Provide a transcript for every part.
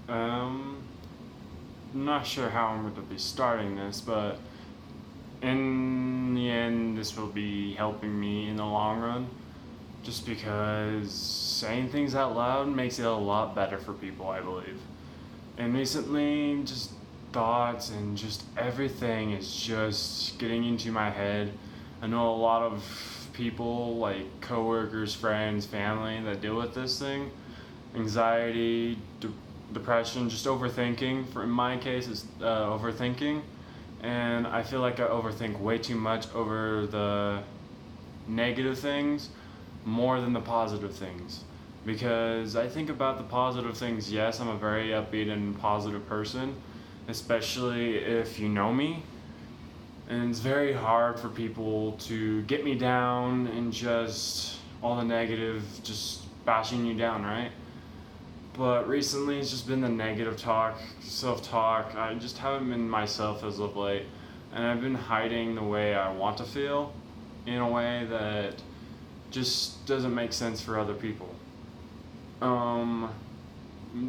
Um, I'm not sure how I'm going to be starting this, but in the end, this will be helping me in the long run. Just because saying things out loud makes it a lot better for people, I believe. And recently, just thoughts and just everything is just getting into my head. I know a lot of people, like coworkers, friends, family, that deal with this thing anxiety, depression, just overthinking. For in my case, it's overthinking, and I feel like I overthink way too much over the negative things more than the positive things. Because I think about the positive things. Yes, I'm a very upbeat and positive person, especially if you know me. And it's very hard for people to get me down and just all the negative, just bashing you down, right? But recently it's just been the negative talk, self talk. I just haven't been myself as of late. And I've been hiding the way I want to feel in a way that just doesn't make sense for other people. Um,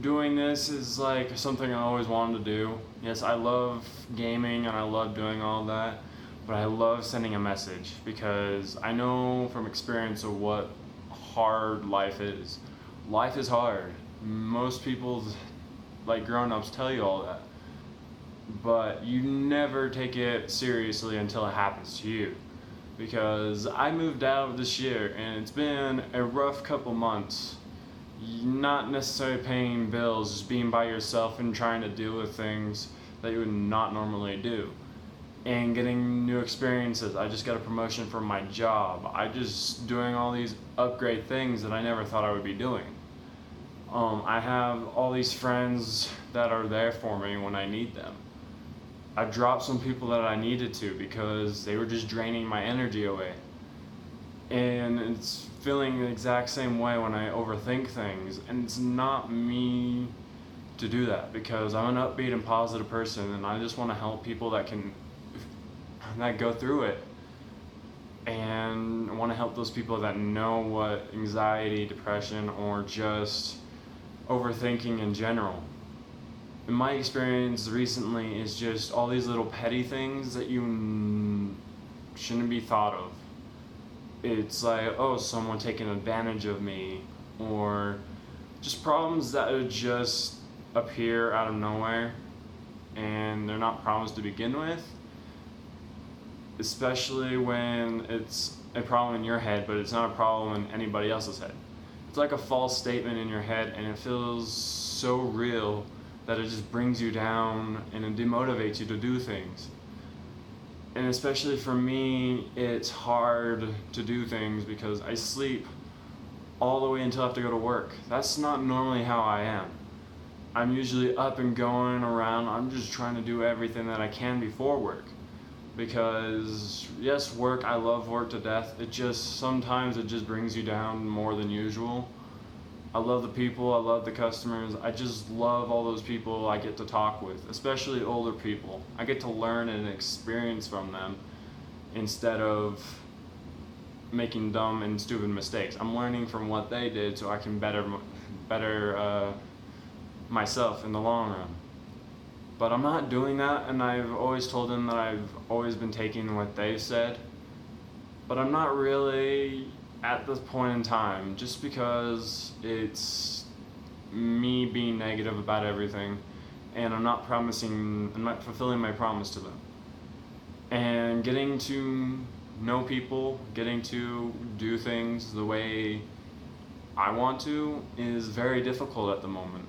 Doing this is like something I always wanted to do. Yes, I love gaming and I love doing all that, but I love sending a message because I know from experience of what hard life is. Life is hard. Most people, like grown ups, tell you all that, but you never take it seriously until it happens to you. Because I moved out this year and it's been a rough couple months, not necessarily paying bills, just being by yourself and trying to deal with things that you would not normally do. And getting new experiences. I just got a promotion from my job. I just doing all these upgrade things that I never thought I would be doing. I have all these friends that are there for me when I need them. I dropped some people that I needed to because they were just draining my energy away. And it's feeling the exact same way when I overthink things. And it's not me to do that because I'm an upbeat and positive person and I just want to help people that go through it. And I want to help those people that know what anxiety, depression, or just overthinking in general. In my experience recently is just all these little petty things that you shouldn't be thought of. It's like, oh, someone taking advantage of me, or just problems that would just appear out of nowhere and they're not problems to begin with, especially when it's a problem in your head but it's not a problem in anybody else's head. It's like a false statement in your head and it feels so real that it just brings you down and it demotivates you to do things. And especially for me, it's hard to do things because I sleep all the way until I have to go to work. That's not normally how I am. I'm usually up and going around. I'm just trying to do everything that I can before work. Because yes, work, I love work to death. It just sometimes it just brings you down more than usual. I love the people, I love the customers. I just love all those people I get to talk with, especially older people. I get to learn and experience from them instead of making dumb and stupid mistakes. I'm learning from what they did so I can better myself in the long run. But I'm not doing that, and I've always told them that I've always been taking what they've said. But I'm not really at this point in time, just because it's me being negative about everything, and I'm not fulfilling my promise to them. And getting to know people, getting to do things the way I want to is very difficult at the moment.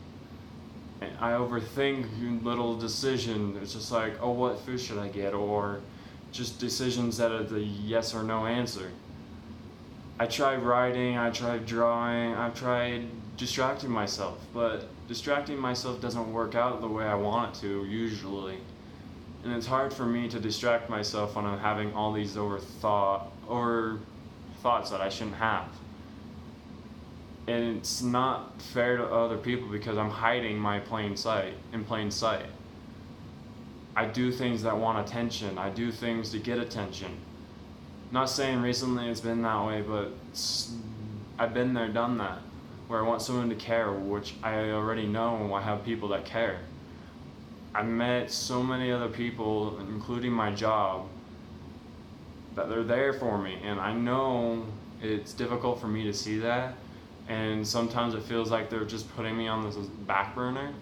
I overthink little decisions. It's just like, oh, what food should I get? Or just decisions that are the yes or no answer. I tried writing, I tried drawing, I've tried distracting myself, but distracting myself doesn't work out the way I want it to usually. And it's hard for me to distract myself when I'm having all these or thoughts that I shouldn't have. And it's not fair to other people because I'm hiding my in plain sight. I do things that want attention. I do things to get attention. Not saying recently it's been that way, but I've been there, done that. where I want someone to care, which I already know I have people that care. I met so many other people, including my job, that they're there for me, and I know it's difficult for me to see that, and sometimes it feels like they're just putting me on this back burner,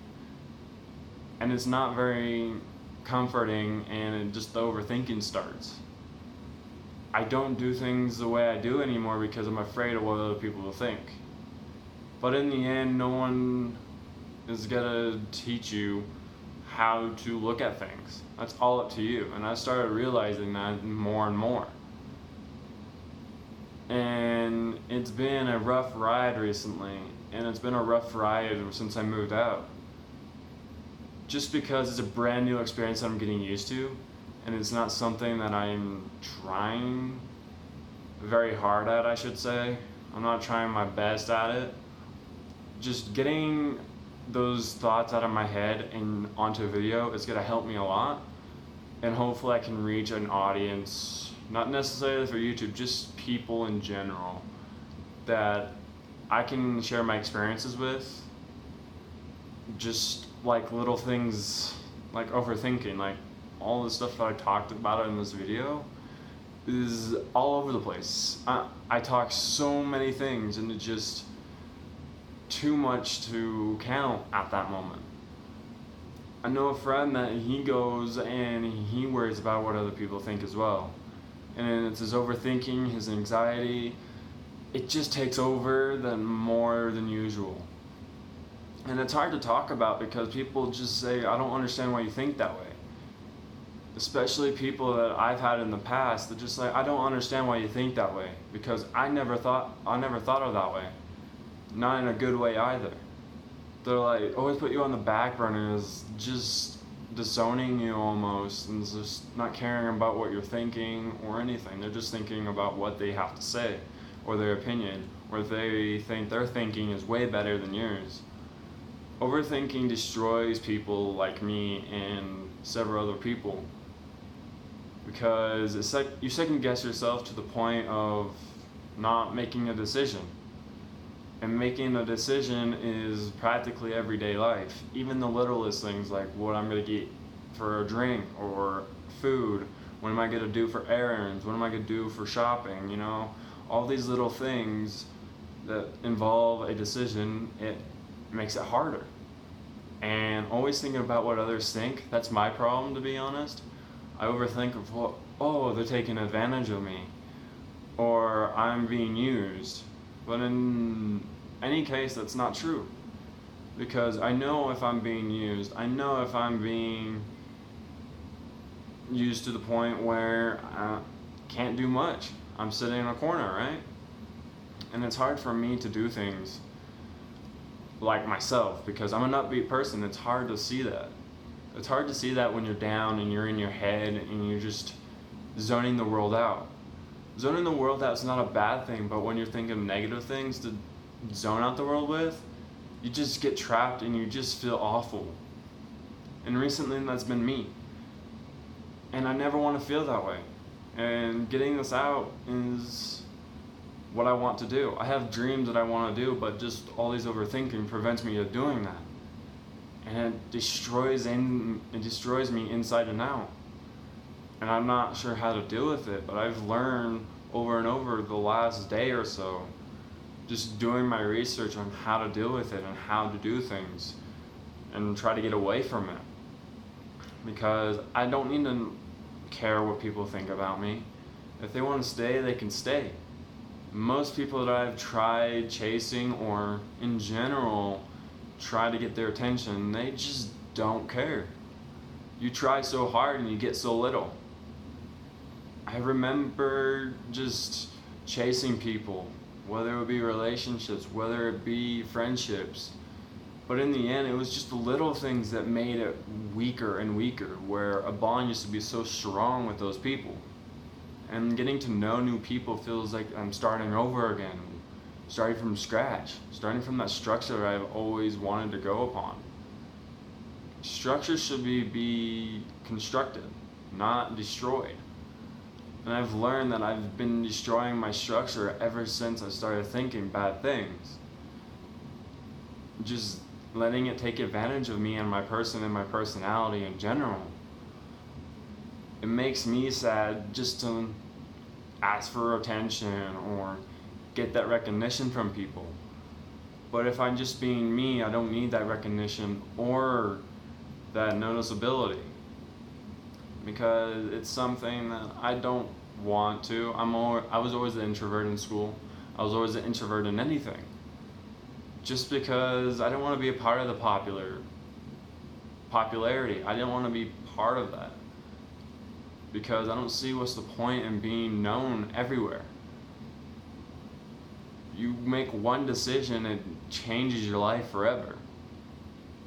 and it's not very comforting, and just the overthinking starts. I don't do things the way I do anymore because I'm afraid of what other people will think. But in the end, no one is gonna teach you how to look at things. That's all up to you. And I started realizing that more and more. And it's been a rough ride recently, and it's been a rough ride since I moved out. Just because it's a brand new experience that I'm getting used to, and it's not something that I'm trying very hard at, I should say. I'm not trying my best at it. Just getting those thoughts out of my head and onto a video is gonna help me a lot, and hopefully I can reach an audience, not necessarily for YouTube, just people in general that I can share my experiences with. Just like little things like overthinking, like all the stuff that I talked about in this video is all over the place. I talk so many things, and it's just too much to count at that moment. I know a friend that he goes and he worries about what other people think as well. And it's his overthinking, his anxiety, it just takes over more than usual. And it's hard to talk about because people just say, I don't understand why you think that way. Especially people that I've had in the past, they're just like, I don't understand why you think that way, because I never thought of that way. Not in a good way either. They're like, always put you on the back burner, is just disowning you almost, and just not caring about what you're thinking or anything. They're just thinking about what they have to say, or their opinion, or they think their thinking is way better than yours. Overthinking destroys people like me and several other people, because it's like you second guess yourself to the point of not making a decision. And making a decision is practically everyday life. Even the littlest things, like what I'm gonna get for a drink or food, what am I gonna do for errands, what am I gonna do for shopping, you know? All these little things that involve a decision, it makes it harder. And always thinking about what others think, that's my problem, to be honest. I overthink of what, oh, they're taking advantage of me, or I'm being used. But in any case, that's not true. Because I know if I'm being used, I know if I'm being used to the point where I can't do much. I'm sitting in a corner, right? And it's hard for me to do things like myself, because I'm an upbeat person. It's hard to see that. It's hard to see that when you're down and you're in your head and you're just zoning the world out. Zoning the world out is not a bad thing, but when you're thinking negative things to zone out the world with, you just get trapped and you just feel awful. And recently that's been me. And I never want to feel that way. And getting this out is what I want to do. I have dreams that I want to do, but just all these overthinking prevents me of doing that. And it destroys me inside and out. And I'm not sure how to deal with it, but I've learned over and over the last day or so, just doing my research on how to deal with it and how to do things and try to get away from it. Because I don't need to care what people think about me. If they want to stay, they can stay. Most people that I've tried chasing, or in general try to get their attention, they just don't care. You try so hard and you get so little. I remember just chasing people, whether it would be relationships, whether it be friendships. But in the end, it was just the little things that made it weaker and weaker, where a bond used to be so strong with those people. And getting to know new people feels like I'm starting over again, starting from scratch, starting from that structure I've always wanted to go upon. Structure should be constructed, not destroyed. And I've learned that I've been destroying my structure ever since I started thinking bad things. just letting it take advantage of me and my person and my personality in general. It makes me sad just to ask for attention or get that recognition from people. But if I'm just being me, I don't need that recognition or that noticeability, because it's something that I don't want to. I was always an introvert in school. I was always an introvert in anything. Just because I didn't want to be a part of the popularity. I didn't want to be part of that. Because I don't see what's the point in being known everywhere. You make one decision, it changes your life forever.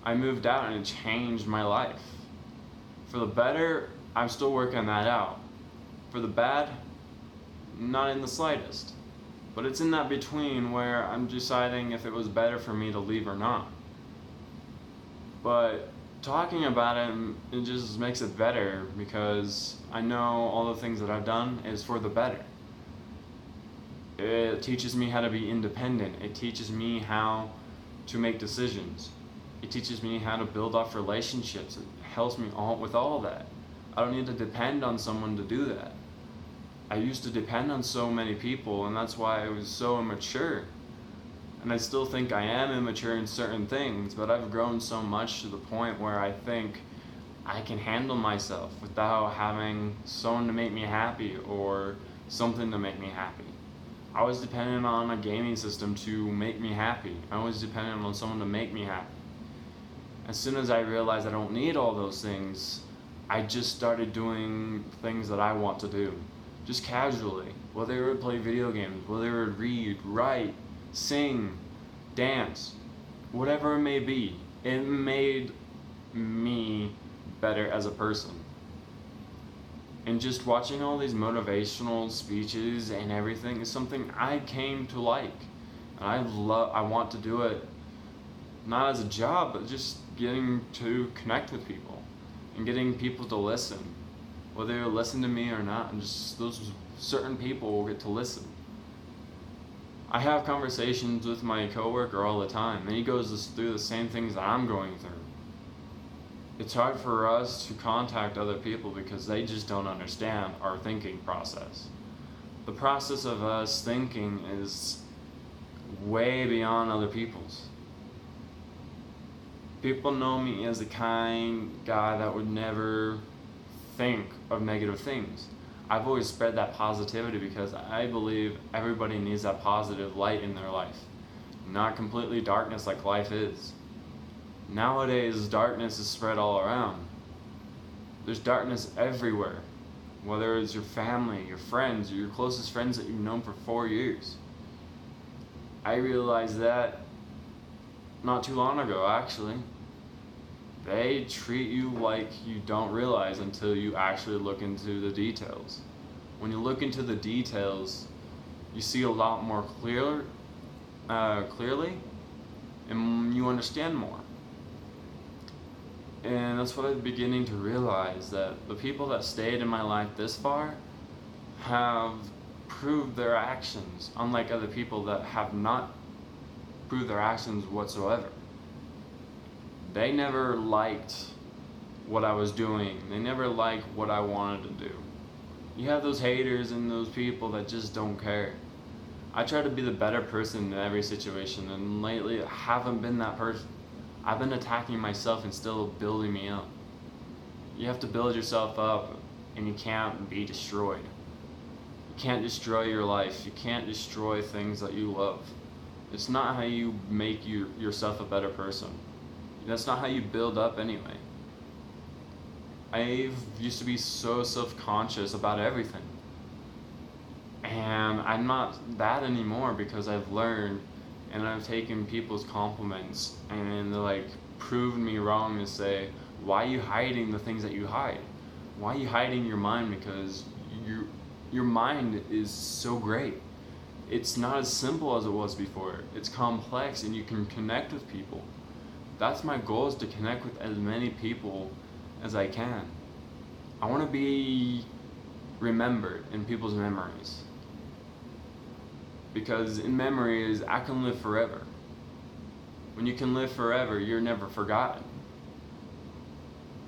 I moved out and it changed my life. For the better, I'm still working that out. For the bad, not in the slightest. But it's in that between where I'm deciding if it was better for me to leave or not. But talking about it just makes it better, because I know all the things that I've done is for the better. It teaches me how to be independent. It teaches me how to make decisions. It teaches me how to build off relationships. It helps me with all that. I don't need to depend on someone to do that. I used to depend on so many people, and that's why I was so immature. And I still think I am immature in certain things, but I've grown so much to the point where I think I can handle myself without having someone to make me happy or something to make me happy. I was dependent on a gaming system to make me happy. I was dependent on someone to make me happy. As soon as I realized I don't need all those things, I just started doing things that I want to do. Just casually. Whether it would play video games, whether it would read, write, sing, dance, whatever it may be. It made me better as a person. And just watching all these motivational speeches and everything is something I came to like. And I want to do it not as a job, but just getting to connect with people and getting people to listen. Whether they listen to me or not, and just those certain people will get to listen. I have conversations with my coworker all the time, and he goes through the same things that I'm going through. It's hard for us to contact other people because they just don't understand our thinking process. The process of us thinking is way beyond other people's. People know me as the kind guy that would never think of negative things. I've always spread that positivity because I believe everybody needs that positive light in their life. Not completely darkness like life is. Nowadays, darkness is spread all around. There's darkness everywhere. Whether it's your family, your friends, or your closest friends that you've known for 4 years. I realized that not too long ago, actually. They treat you like you don't realize until you actually look into the details. When you look into the details, you see a lot more clearly, and you understand more. And that's what I'm beginning to realize, that the people that stayed in my life this far have proved their actions, unlike other people that have not proved their actions whatsoever. They never liked what I was doing. They never liked what I wanted to do. You have those haters and those people that just don't care. I try to be the better person in every situation, and lately I haven't been that person. I've been attacking myself and still building me up. You have to build yourself up, and you can't be destroyed. You can't destroy your life. You can't destroy things that you love. It's not how you make yourself a better person. That's not how you build up anyway. I used to be so self-conscious about everything. And I'm not that anymore because I've learned and I've taken people's compliments and they're proven me wrong to say, why are you hiding the things that you hide? Why are you hiding your mind? Because your mind is so great. It's not as simple as it was before. It's complex and you can connect with people. That's my goal, is to connect with as many people as I can. I want to be remembered in people's memories. Because in memories, I can live forever. When you can live forever, you're never forgotten.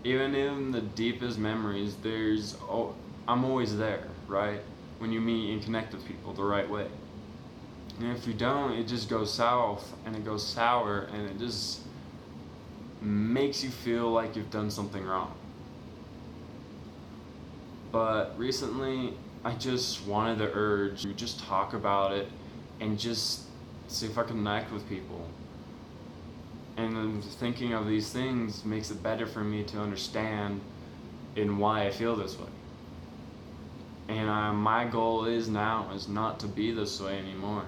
Even in the deepest memories, I'm always there, right? When you meet and connect with people the right way. And if you don't, it just goes south and it goes sour and it just makes you feel like you've done something wrong. But recently, I just wanted the urge to just talk about it and just see if I can connect with people. And then thinking of these things makes it better for me to understand in why I feel this way. And my goal is not to be this way anymore.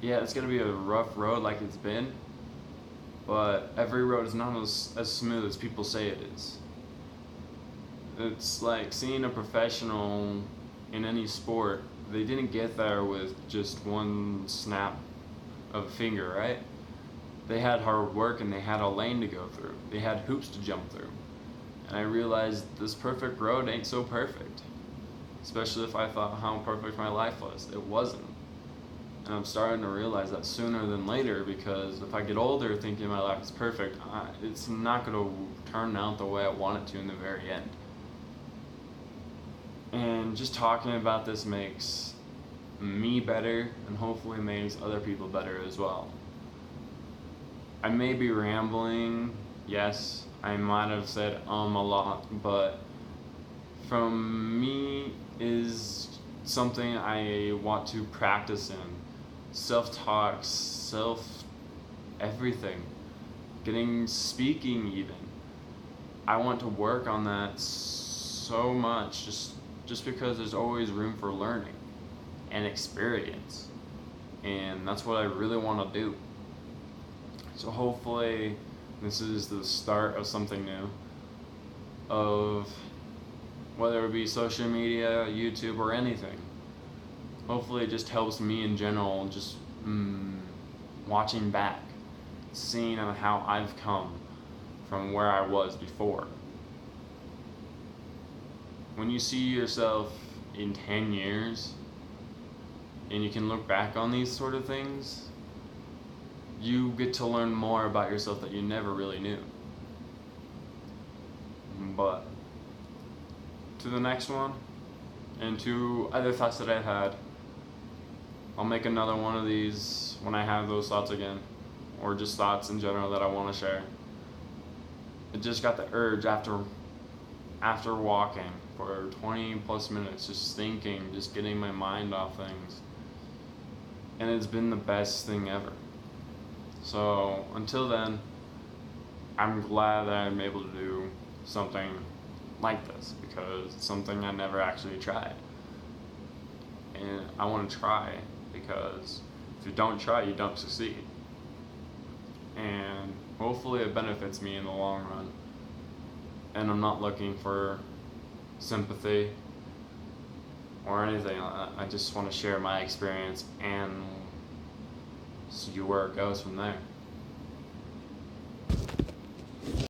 Yeah, it's gonna be a rough road like it's been, but every road is not as smooth as people say it is. It's like seeing a professional in any sport. They didn't get there with just one snap of a finger, right? They had hard work and they had a lane to go through. They had hoops to jump through. And I realized this perfect road ain't so perfect. Especially if I thought how perfect my life was. It wasn't. And I'm starting to realize that sooner than later, because if I get older thinking my life is perfect, it's not going to turn out the way I want it to in the very end. And just talking about this makes me better and hopefully makes other people better as well. I may be rambling, yes, I might have said a lot, but from me is something I want to practice in. Self-talk, everything. Speaking even. I want to work on that so much just because there's always room for learning and experience. And that's what I really want to do. So hopefully this is the start of something new, of whether it be social media, YouTube, or anything. Hopefully it just helps me in general, just watching back, seeing how I've come from where I was before. When you see yourself in 10 years and you can look back on these sort of things, you get to learn more about yourself that you never really knew. But to the next one, and to other thoughts that I've had, I'll make another one of these when I have those thoughts again, or just thoughts in general that I want to share. It just got the urge after walking for 20 plus minutes, just thinking, just getting my mind off things. And it's been the best thing ever. So until then, I'm glad that I'm able to do something like this, because it's something I never actually tried. And I want to try, because if you don't try, you don't succeed. And hopefully it benefits me in the long run. And I'm not looking for sympathy or anything. I just want to share my experience and see where it goes from there.